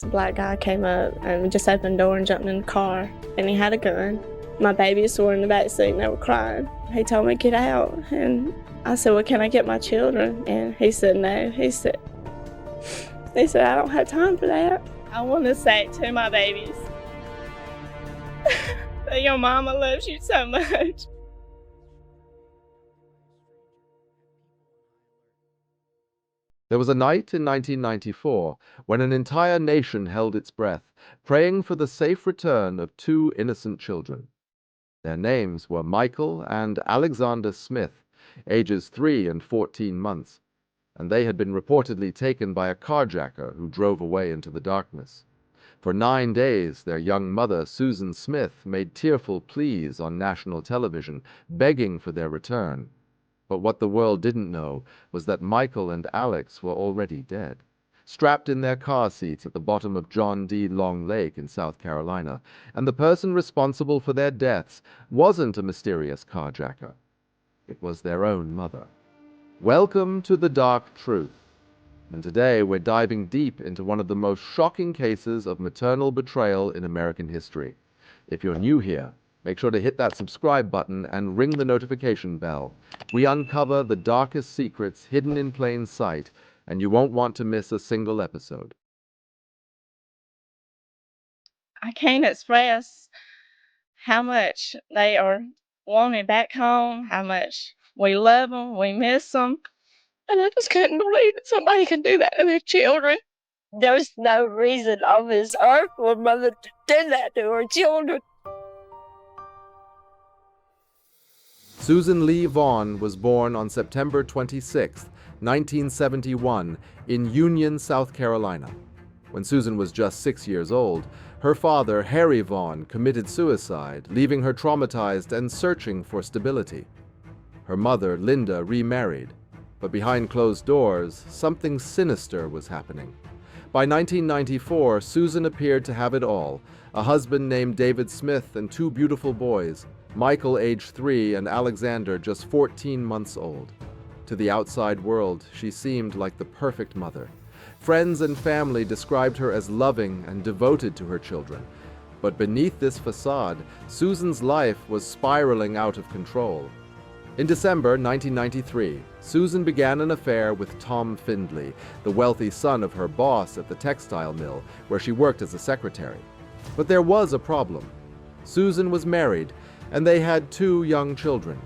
The black guy came up and we just opened the door and jumped in the car, and he had a gun. My babies were in the back seat and they were crying. He told me to get out, and I said, well, can I get my children? And he said no. He said, I don't have time for that. I want to say to my babies that your mama loves you so much. There was a night in 1994 when an entire nation held its breath, praying for the safe return of two innocent children. Their names were Michael and Alexander Smith, ages 3 and 14 months, and they had been reportedly taken by a carjacker who drove away into the darkness. For 9 days, their young mother, Susan Smith, made tearful pleas on national television, begging for their return. But what the world didn't know was that Michael and Alex were already dead, strapped in their car seats at the bottom of John D. Long Lake in South Carolina, and the person responsible for their deaths wasn't a mysterious carjacker. It was their own mother. Welcome to the dark truth. And today we're diving deep into one of the most shocking cases of maternal betrayal in American history. If you're new here, make sure to hit that subscribe button and ring the notification bell. We uncover the darkest secrets hidden in plain sight, and you won't want to miss a single episode. I can't express how much they are wanted back home, how much we love them, we miss them. And I just couldn't believe that somebody could do that to their children. There's no reason on this earth for a mother to do that to her children. Susan Lee Vaughn was born on September 26, 1971, in Union, South Carolina. When Susan was just 6 years old, her father, Harry Vaughn, committed suicide, leaving her traumatized and searching for stability. Her mother, Linda, remarried, but behind closed doors, something sinister was happening. By 1994, Susan appeared to have it all: a husband named David Smith and 2 beautiful boys, Michael, age 3, and Alexander, just 14 months old. To the outside world, she seemed like the perfect mother. Friends and family described her as loving and devoted to her children. But beneath this facade, Susan's life was spiraling out of control. In December 1993, Susan began an affair with Tom Findley, the wealthy son of her boss at the textile mill, where she worked as a secretary. But there was a problem. Susan was married, and they had 2 young children.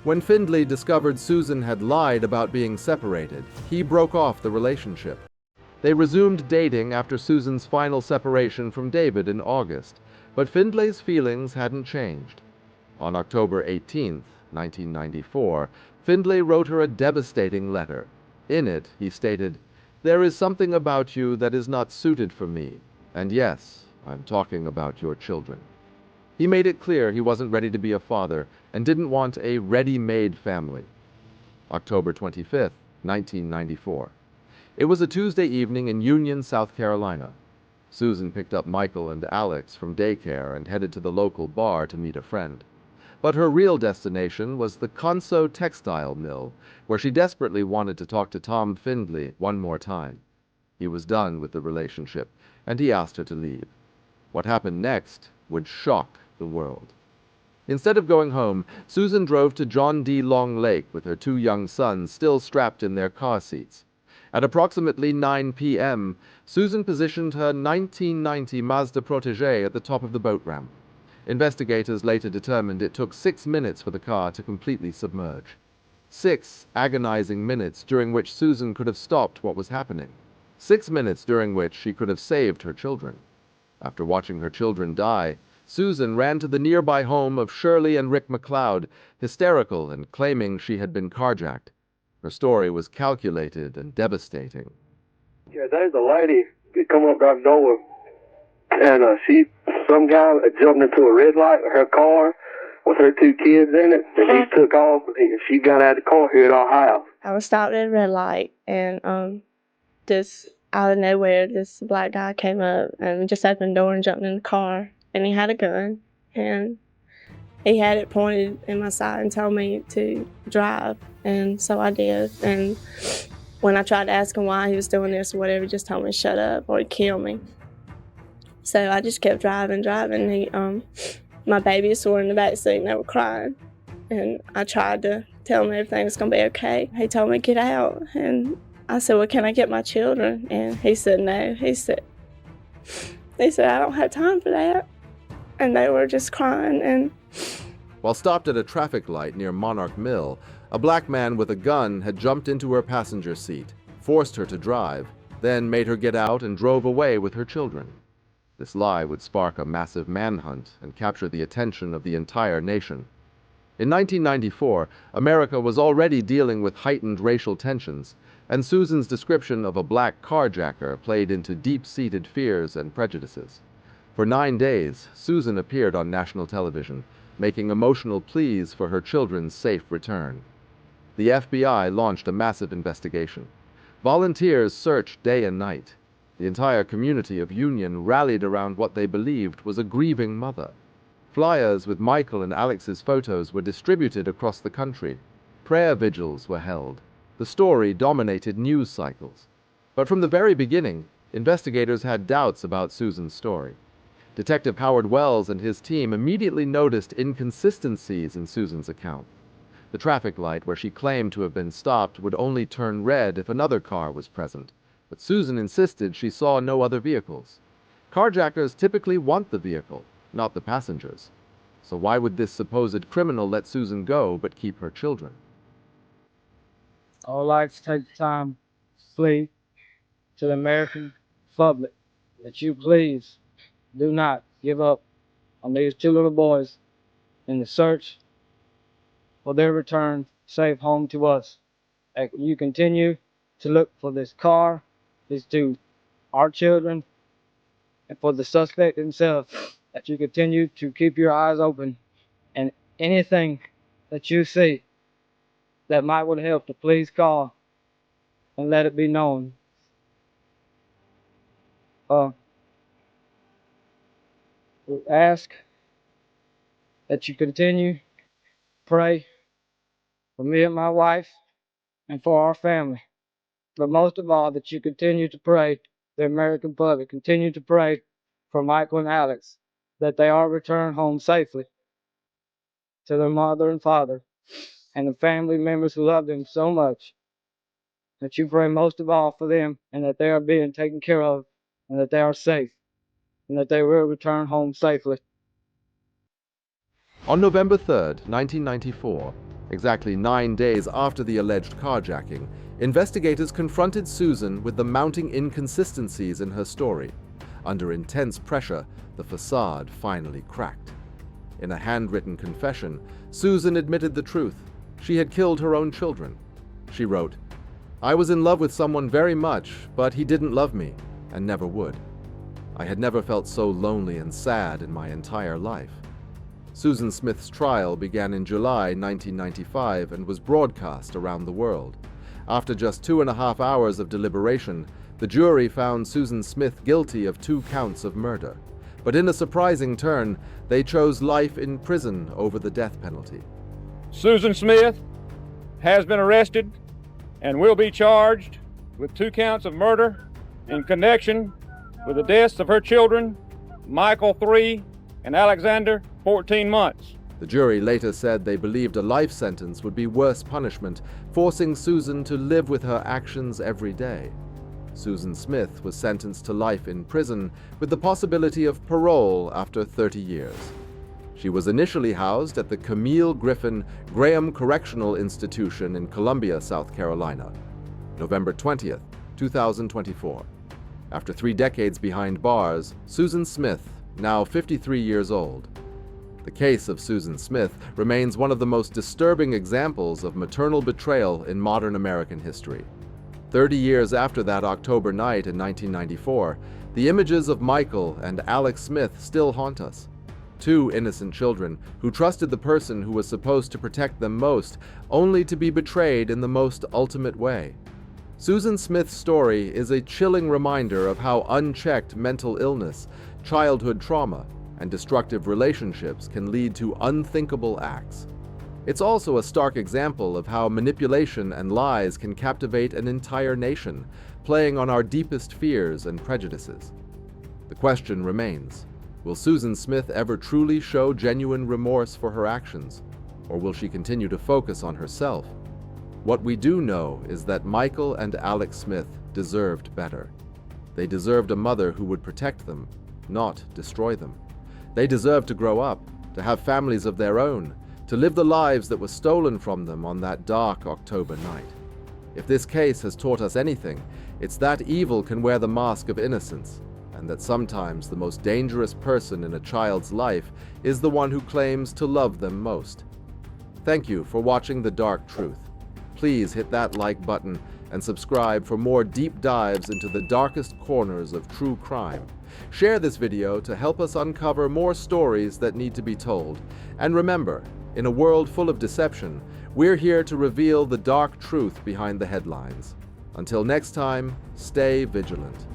When Findley discovered Susan had lied about being separated, he broke off the relationship. They resumed dating after Susan's final separation from David in August, but Findley's feelings hadn't changed. On October 18, 1994, Findley wrote her a devastating letter. In it, he stated, "There is something about you that is not suited for me, and yes, I'm talking about your children." He made it clear he wasn't ready to be a father and didn't want a ready-made family. October 25, 1994. It was a Tuesday evening in Union, South Carolina. Susan picked up Michael and Alex from daycare and headed to the local bar to meet a friend. But her real destination was the Conso textile mill, where she desperately wanted to talk to Tom Findley one more time. He was done with the relationship, and he asked her to leave. What happened next would shock the world. Instead of going home, Susan drove to John D. Long Lake with her 2 young sons still strapped in their car seats. At approximately 9 p.m., Susan positioned her 1990 Mazda Protégé at the top of the boat ramp. Investigators later determined it took 6 minutes for the car to completely submerge. 6 agonizing minutes during which Susan could have stopped what was happening. 6 minutes during which she could have saved her children. After watching her children die, Susan ran to the nearby home of Shirley and Rick McLeod, hysterical and claiming she had been carjacked. Her story was calculated and devastating. Yeah, there's a lady that come up our door, and some guy jumped into a red light with her car with her 2 kids in it, and he took off, and she got out of the car here at our house. I was stopped at a red light, and just out of nowhere, this black guy came up and we just opened the door and jumped in the car, and he had a gun, and he had it pointed in my side and told me to drive, and so I did. And when I tried to ask him why he was doing this or whatever, he just told me to shut up or he'd kill me. So I just kept driving. My babies were in the back seat and they were crying. And I tried to tell him everything was going to be okay. He told me, get out. And I said, well, can I get my children? And he said, no. He said, I don't have time for that. And they were just crying. And While stopped at a traffic light near Monarch Mill, a black man with a gun had jumped into her passenger seat, forced her to drive, then made her get out and drove away with her children. This lie would spark a massive manhunt and capture the attention of the entire nation. In 1994, America was already dealing with heightened racial tensions, and Susan's description of a black carjacker played into deep-seated fears and prejudices. For 9 days, Susan appeared on national television, making emotional pleas for her children's safe return. The FBI launched a massive investigation. Volunteers searched day and night. The entire community of Union rallied around what they believed was a grieving mother. Flyers with Michael and Alex's photos were distributed across the country. Prayer vigils were held. The story dominated news cycles. But from the very beginning, investigators had doubts about Susan's story. Detective Howard Wells and his team immediately noticed inconsistencies in Susan's account. The traffic light where she claimed to have been stopped would only turn red if another car was present, but Susan insisted she saw no other vehicles. Carjackers typically want the vehicle, not the passengers. So why would this supposed criminal let Susan go but keep her children? I would like to take the time to plead to the American public that you please do not give up on these two little boys in the search for their return safe home to us. That you continue to look for this car, these two, our children, and for the suspect himself, that you continue to keep your eyes open, and anything that you see that might would help to please call and let it be known. We ask that you continue to pray for me and my wife and for our family. But most of all, that you continue to pray, the American public, continue to pray for Michael and Alex, that they are returned home safely to their mother and father and the family members who love them so much. That you pray most of all for them, and that they are being taken care of, and that they are safe, and that they will return home safely. On November 3rd, 1994, exactly 9 days after the alleged carjacking, investigators confronted Susan with the mounting inconsistencies in her story. Under intense pressure, the facade finally cracked. In a handwritten confession, Susan admitted the truth. She had killed her own children. She wrote, "I was in love with someone very much, but he didn't love me, and never would. I had never felt so lonely and sad in my entire life." Susan Smith's trial began in July 1995 and was broadcast around the world. After just 2.5 hours of deliberation, the jury found Susan Smith guilty of 2 counts of murder. But in a surprising turn, they chose life in prison over the death penalty. Susan Smith has been arrested and will be charged with 2 counts of murder in connection with the deaths of her children, Michael 3 and Alexander 14 months. The jury later said they believed a life sentence would be worse punishment, forcing Susan to live with her actions every day. Susan Smith was sentenced to life in prison with the possibility of parole after 30 years. She was initially housed at the Camille Griffin Graham Correctional Institution in Columbia, South Carolina. November 20th, 2024. After 3 decades behind bars, Susan Smith, now 53 years old. The case of Susan Smith remains one of the most disturbing examples of maternal betrayal in modern American history. 30 years after that October night in 1994, the images of Michael and Alex Smith still haunt us. 2 innocent children who trusted the person who was supposed to protect them most, only to be betrayed in the most ultimate way. Susan Smith's story is a chilling reminder of how unchecked mental illness, childhood trauma, and destructive relationships can lead to unthinkable acts. It's also a stark example of how manipulation and lies can captivate an entire nation, playing on our deepest fears and prejudices. The question remains, will Susan Smith ever truly show genuine remorse for her actions, or will she continue to focus on herself? What we do know is that Michael and Alex Smith deserved better. They deserved a mother who would protect them, not destroy them. They deserved to grow up, to have families of their own, to live the lives that were stolen from them on that dark October night. If this case has taught us anything, it's that evil can wear the mask of innocence, and that sometimes the most dangerous person in a child's life is the one who claims to love them most. Thank you for watching The Dark Truth. Please hit that like button and subscribe for more deep dives into the darkest corners of true crime. Share this video to help us uncover more stories that need to be told. And remember, in a world full of deception, we're here to reveal the dark truth behind the headlines. Until next time, stay vigilant.